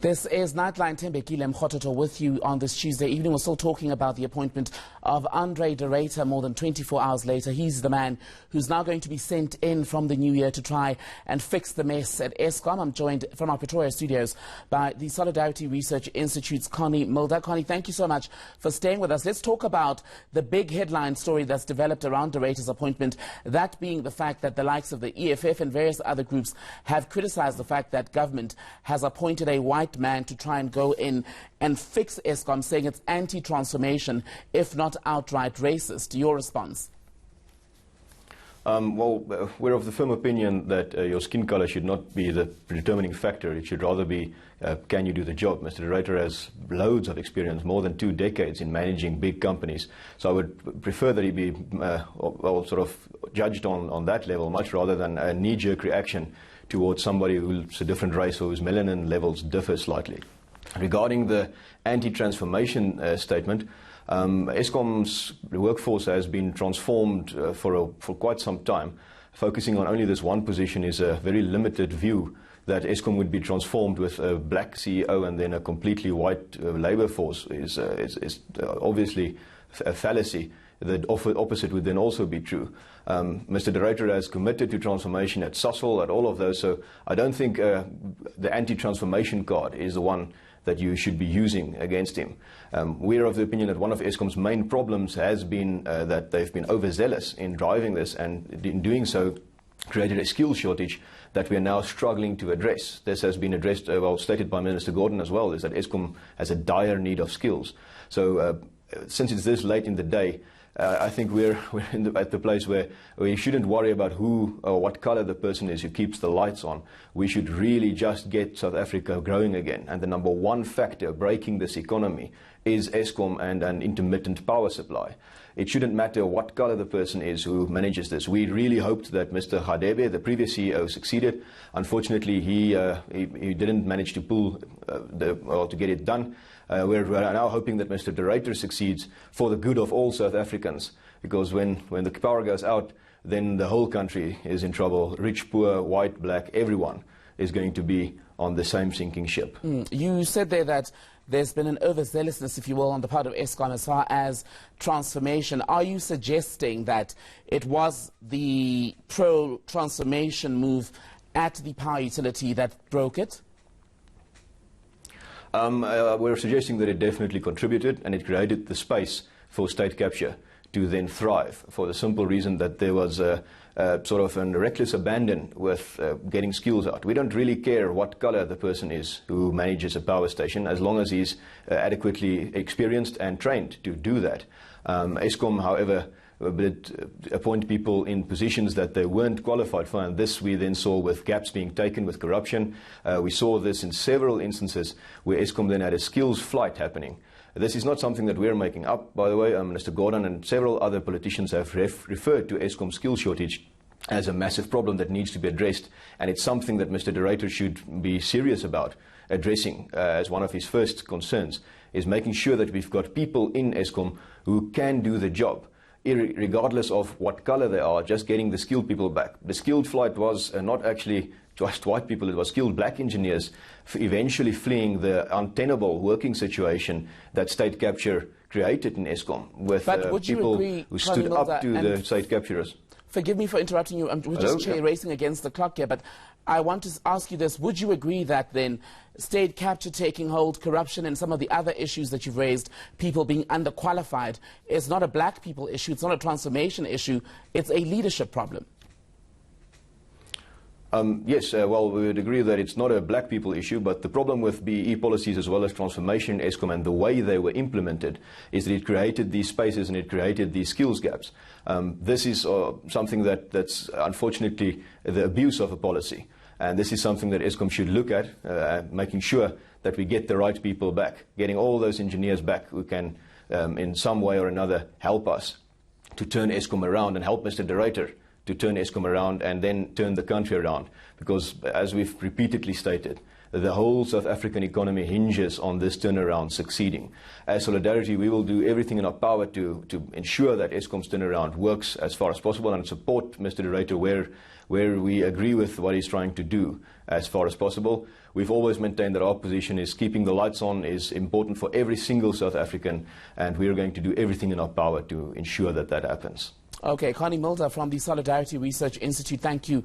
This is Nightline. Tembekile Mkhototo with you on this Tuesday evening. We're still talking about the appointment of Andre de Ruyter more than 24 hours later. He's the man who's now going to be sent in from the new year to try and fix the mess at Eskom. I'm joined from our Pretoria studios by the Solidarity Research Institute's Connie Mulder. Connie, thank you so much for staying with us. Let's talk about the big headline story that's developed around de Ruyter's appointment, that being the fact that the likes of the EFF and various other groups have criticized the fact that government has appointed a white man to try and go in and fix Eskom, saying it's anti-transformation, if not outright racist. Your response? Well, we're of the firm opinion that your skin color should not be the determining factor. It should rather be, can you do the job? Mr. de Ruyter has loads of experience, more than 2 decades in managing big companies. So I would prefer that he be sort of judged on that level, much rather than a knee-jerk reaction towards somebody who's a different race or whose melanin levels differ slightly. Regarding the anti-transformation statement, Eskom's workforce has been transformed for quite some time. Focusing on only this one position is a very limited view that Eskom would be transformed with a black CEO and then a completely white labor force is obviously a fallacy. The opposite would then also be true. Mr. de Ruyter has committed to transformation at Sasol, at all of those, so I don't think the anti-transformation card is the one that you should be using against him. We're of the opinion that one of Eskom's main problems has been that they've been overzealous in driving this, and in doing so created a skill shortage that we are now struggling to address. This has been addressed, well, stated by Minister Gordon as well, is that Eskom has a dire need of skills. So since it's this late in the day, I think we're at the place where we shouldn't worry about who or what color the person is who keeps the lights on. We should really just get South Africa growing again. And the number one factor breaking this economy is Eskom and an intermittent power supply. It shouldn't matter what color the person is who manages this. We really hoped that Mr. Hadebe, the previous CEO, succeeded. Unfortunately, he didn't manage to pull to get it done. We're now hoping that Mr. de Ruyter succeeds for the good of all South Africans, because when the power goes out, then the whole country is in trouble. Rich, poor, white, black, everyone is going to be on the same sinking ship. You said there that there's been an overzealousness, if you will, on the part of Eskom as far as transformation. Are you suggesting that it was the pro-transformation move at the power utility that broke it? We're suggesting that it definitely contributed, and it created the space for state capture to then thrive, for the simple reason that there was a sort of a reckless abandon with getting skills out. We don't really care what color the person is who manages a power station, as long as he's adequately experienced and trained to do that. Eskom, however, did appoint people in positions that they weren't qualified for, and this we then saw with gaps being taken with corruption. We saw this in several instances where Eskom then had a skills flight happening. This is not something that we're making up, by the way. Minister Gordon and several other politicians have referred to Eskom's skill shortage as a massive problem that needs to be addressed, and it's something that Mr. de Ruyter should be serious about addressing as one of his first concerns, is making sure that we've got people in Eskom who can do the job, regardless of what color they are, just getting the skilled people back. The skilled flight was not actually just white people, it was skilled black engineers eventually fleeing the untenable working situation that state capture created in Eskom, with people who stood up to the state capturers. Forgive me for interrupting you. We're just racing against the clock here, but I want to ask you this. Would you agree that then state capture taking hold, corruption, and some of the other issues that you've raised, people being underqualified, is not a black people issue, it's not a transformation issue, it's a leadership problem? Yes, well, we would agree that it's not a black people issue, but the problem with BEE policies as well as transformation in Eskom and the way they were implemented is that it created these spaces and it created these skills gaps. This is something that's unfortunately the abuse of a policy, and this is something that Eskom should look at, making sure that we get the right people back, getting all those engineers back who can in some way or another help us to turn Eskom around and help Mr. de Ruyter to turn Eskom around and then turn the country around. Because, as we've repeatedly stated, the whole South African economy hinges on this turnaround succeeding. As Solidarity, we will do everything in our power to ensure that Eskom's turnaround works as far as possible and support Mr. de Ruyter where we agree with what he's trying to do as far as possible. We've always maintained that our position is keeping the lights on is important for every single South African, and we are going to do everything in our power to ensure that that happens. Okay, Connie Mulder from the Solidarity Research Institute, thank you.